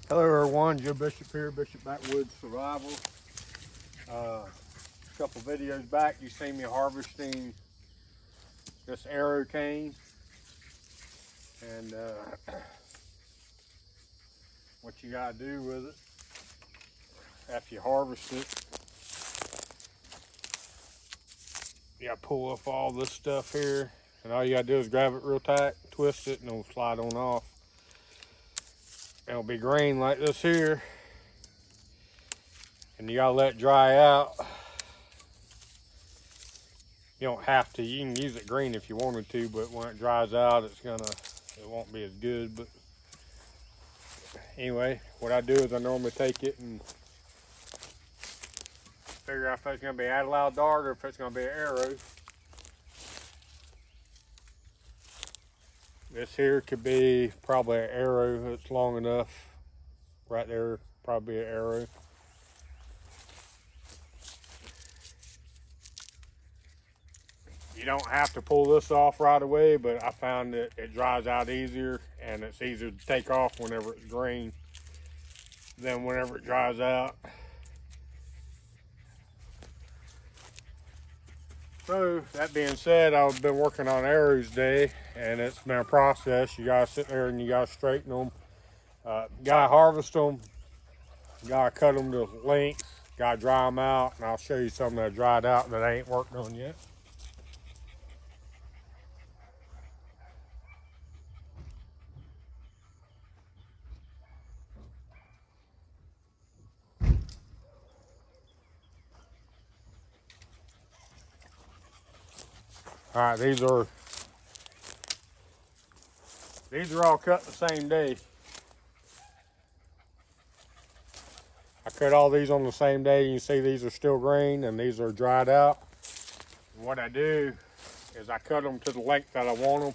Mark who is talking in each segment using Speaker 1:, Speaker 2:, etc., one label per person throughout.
Speaker 1: Hello everyone, Joe Bishop here, Bishop Backwoods Survival. A couple videos back you seen me harvesting this arrow cane, and what you gotta do with it after you harvest it, you gotta pull off all this stuff here, and all you gotta do is grab it real tight, twist it, and it'll slide on off. It'll be green like this here, and you gotta let it dry out. You don't have to. You can use it green if you wanted to, but when it dries out, it won't be as good. But anyway, what I do is I normally take it and figure out if it's going to be a loud dart or if it's going to be an arrow. This here could be probably an arrow. It's long enough. Right there, probably an arrow. You don't have to pull this off right away, but I found that it dries out easier and it's easier to take off whenever it's green than whenever it dries out. So that being said, I've been working on arrows today, and it's been a process. You gotta sit there and you gotta straighten them. Gotta harvest them. Gotta cut them to length. Gotta dry them out, and I'll show you some that are dried out that I ain't worked on yet. All right, these are all cut the same day. I cut all these on the same day. You can see these are still green and these are dried out. And what I do is I cut them to the length that I want them,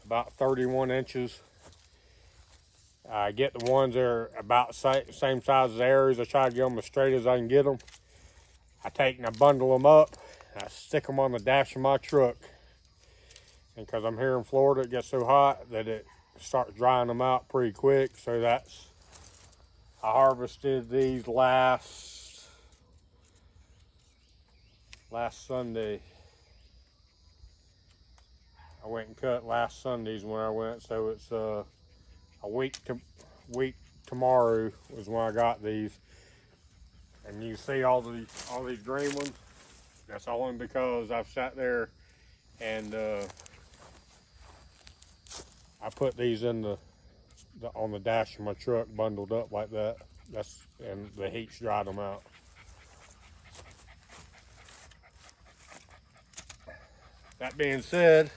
Speaker 1: about 31 inches. I get the ones that are about the same size as arrows. I try to get them as straight as I can get them. I take and I bundle them up. I stick them on the dash of my truck. And because I'm here in Florida, it gets so hot that it starts drying them out pretty quick. So I harvested these last Sunday. I went and cut last Sunday's when I went. So it's a week tomorrow was when I got these. And you see all these green ones. That's only because I've sat there and I put these in on the dash of my truck, bundled up like that. And the heat's dried them out. That being said,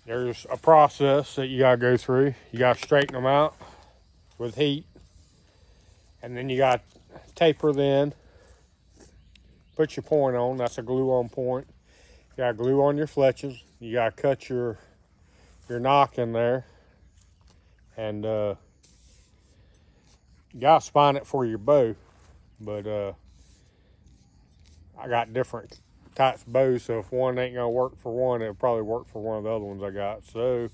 Speaker 1: there's a process that you gotta go through. You gotta straighten them out with heat, and then you gotta taper the end. Put your point on. That's a glue-on point. You gotta glue on your fletches. You gotta cut your knock in there, and you gotta spine it for your bow. But I got different types of bows, so if one ain't gonna work for one, it'll probably work for one of the other ones I got. So,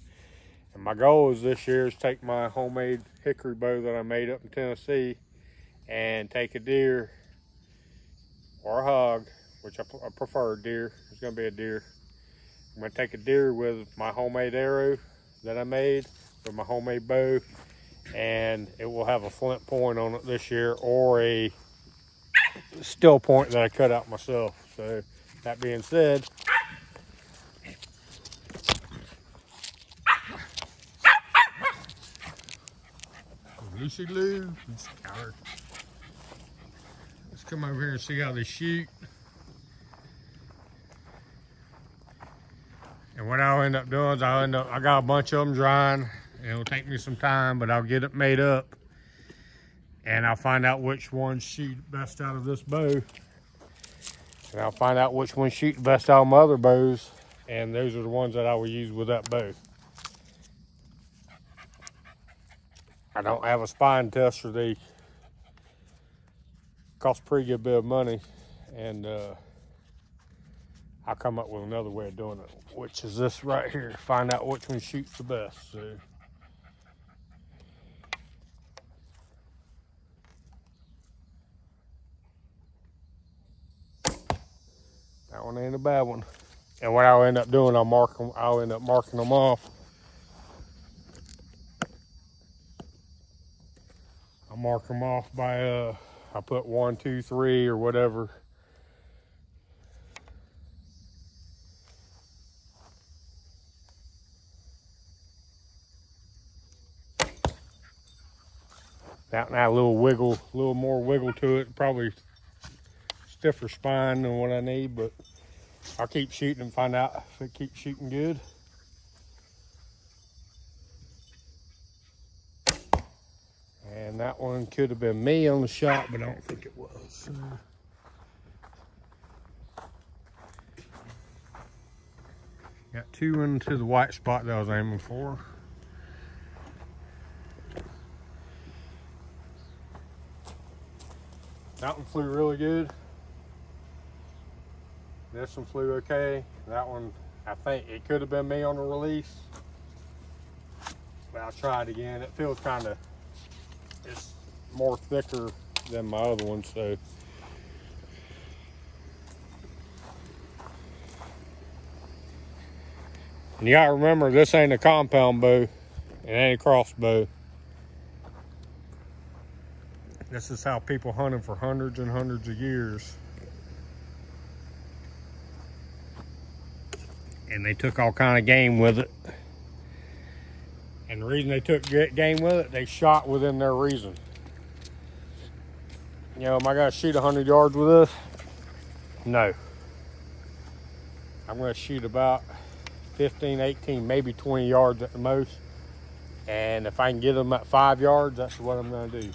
Speaker 1: and my goal is this year is take my homemade hickory bow that I made up in Tennessee and take a deer or a hog, which I prefer deer. It's gonna be a deer. I'm gonna take a deer with my homemade arrow that I made with my homemade bow, and it will have a flint point on it this year or a steel point that I cut out myself. So that being said, Lucy Lou, let's come over here and see how they shoot. And what I'll end up doing is I got a bunch of them drying. It'll take me some time, but I'll get it made up. And I'll find out which ones shoot best out of this bow. And I'll find out which ones shoot best out of my other bows. And those are the ones that I will use with that bow. I don't have a spine tester. They cost a pretty good bit of money. And I'll come up with another way of doing it, which is this right here. Find out which one shoots the best. So That one ain't a bad one. And what I'll end up doing, I'll end up marking them off. I'll mark them off by, I put 1, 2, 3 or whatever. That and a little wiggle, a little more wiggle to it. Probably stiffer spine than what I need, but I'll keep shooting and find out if it keeps shooting good. And that one could have been me on the shot, but I don't think it was. Got 2 into the white spot that I was aiming for. That one flew really good. This one flew okay. That one, I think it could have been me on the release. But I'll try it again. It feels kind of, it's more thicker than my other one, so. And you gotta remember, this ain't a compound bow. It ain't a crossbow. This is how people hunted for hundreds and hundreds of years. And they took all kind of game with it. And the reason they took game with it, they shot within their reason. You know, am I gonna shoot 100 yards with this? No. I'm gonna shoot about 15, 18, maybe 20 yards at the most. And if I can get them at 5 yards, that's what I'm gonna do.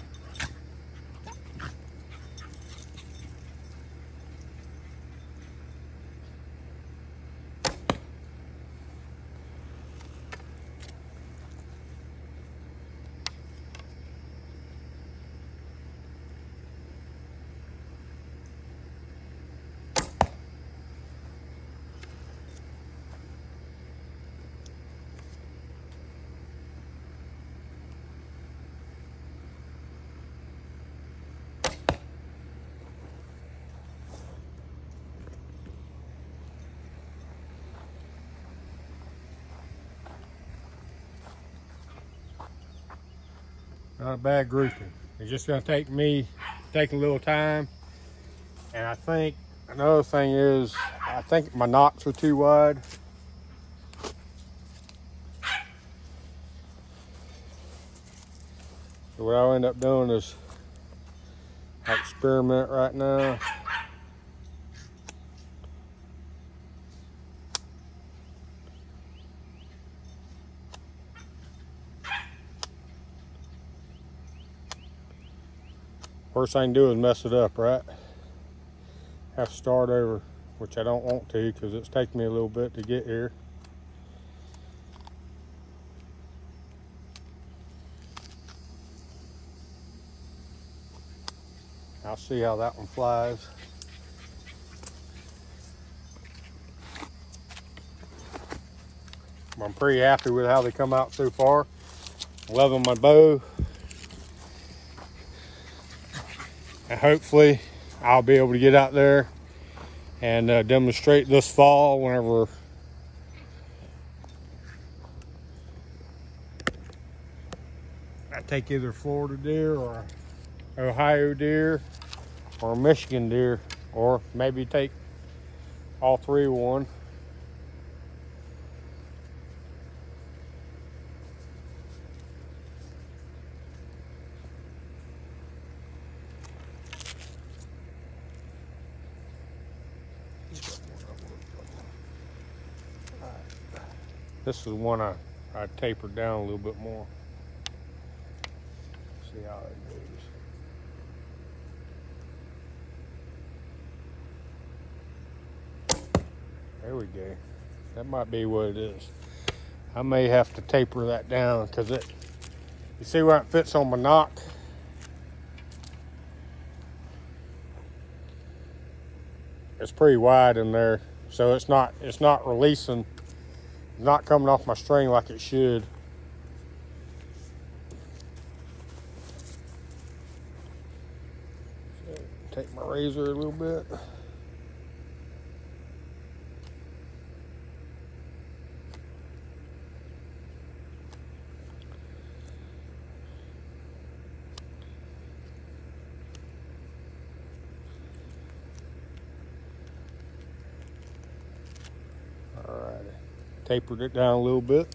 Speaker 1: Not a bad grouping. It's just gonna take a little time. And I think another thing is, I think my nocks are too wide. So what I'll end up doing is I'll experiment right now. First thing I can do is mess it up, right? Have to start over, which I don't want to because it's taken me a little bit to get here. I'll see how that one flies. I'm pretty happy with how they come out so far. Loving my bow. And hopefully I'll be able to get out there and demonstrate this fall whenever I take either Florida deer or Ohio deer or Michigan deer, or maybe take all three in one. This is one I tapered down a little bit more. See how it goes. There we go. That might be what it is. I may have to taper that down because you see where it fits on my nock? It's pretty wide in there, so it's not releasing. Not coming off my string like it should. So, take my razor a little bit. tapered it down a little bit.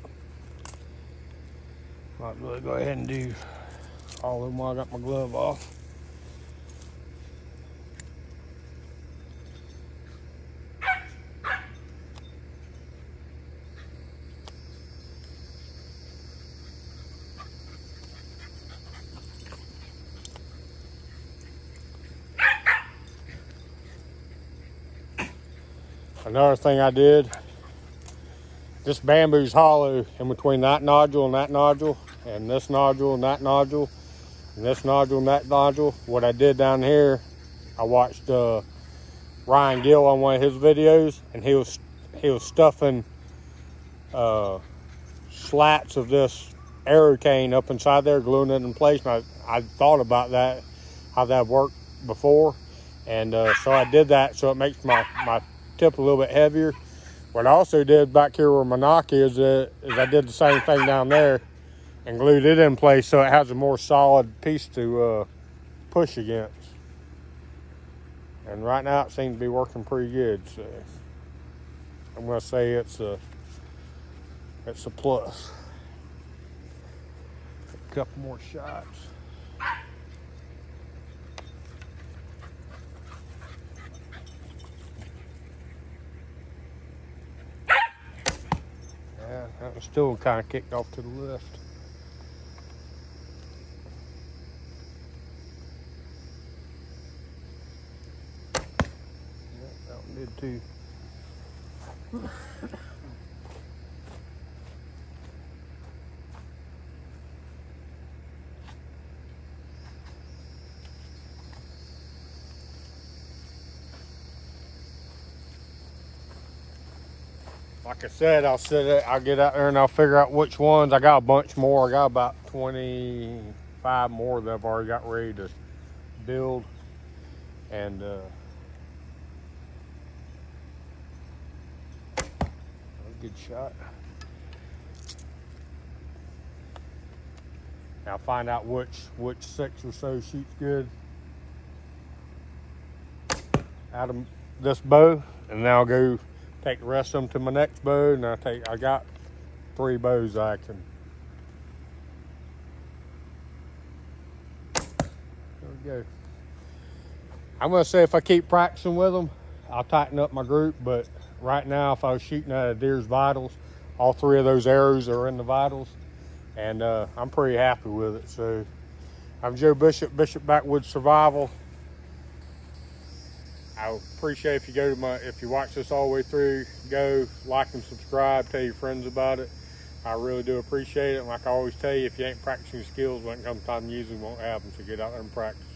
Speaker 1: Might as well go ahead and do all of them while I got my glove off. Another thing I did, this bamboo's hollow in between that nodule and that nodule, and this nodule and that nodule, and this nodule and that nodule. What I did down here, I watched Ryan Gill on one of his videos, and he was stuffing slats of this arrow cane up inside there, gluing it in place. And I thought about that, how that worked before, and so I did that, so it makes my tip a little bit heavier. What I also did back here where my nock is I did the same thing down there and glued it in place so it has a more solid piece to push against. And right now it seems to be working pretty good, so I'm going to say it's a plus. A couple more shots. Yeah, that was still kind of kicked off to the left. Yeah, that one did too. Like I said, I'll get out there and I'll figure out which ones. I got a bunch more. I got about 25 more that I've already got ready to build. And a good shot. Now find out which 6 or so shoots good out of this bow, and then I'll go take the rest of them to my next bow, and I got 3 bows I can. There we go. I'm gonna say if I keep practicing with them, I'll tighten up my group, but right now if I was shooting at a deer's vitals, all 3 of those arrows are in the vitals, and I'm pretty happy with it. So I'm Joe Bishop, Bishop Backwoods Survival. I would appreciate if you watch this all the way through, go like and subscribe, tell your friends about it. I really do appreciate it. And like I always tell you, if you ain't practicing your skills, when it comes time to use them, you won't have them. So get out there and practice.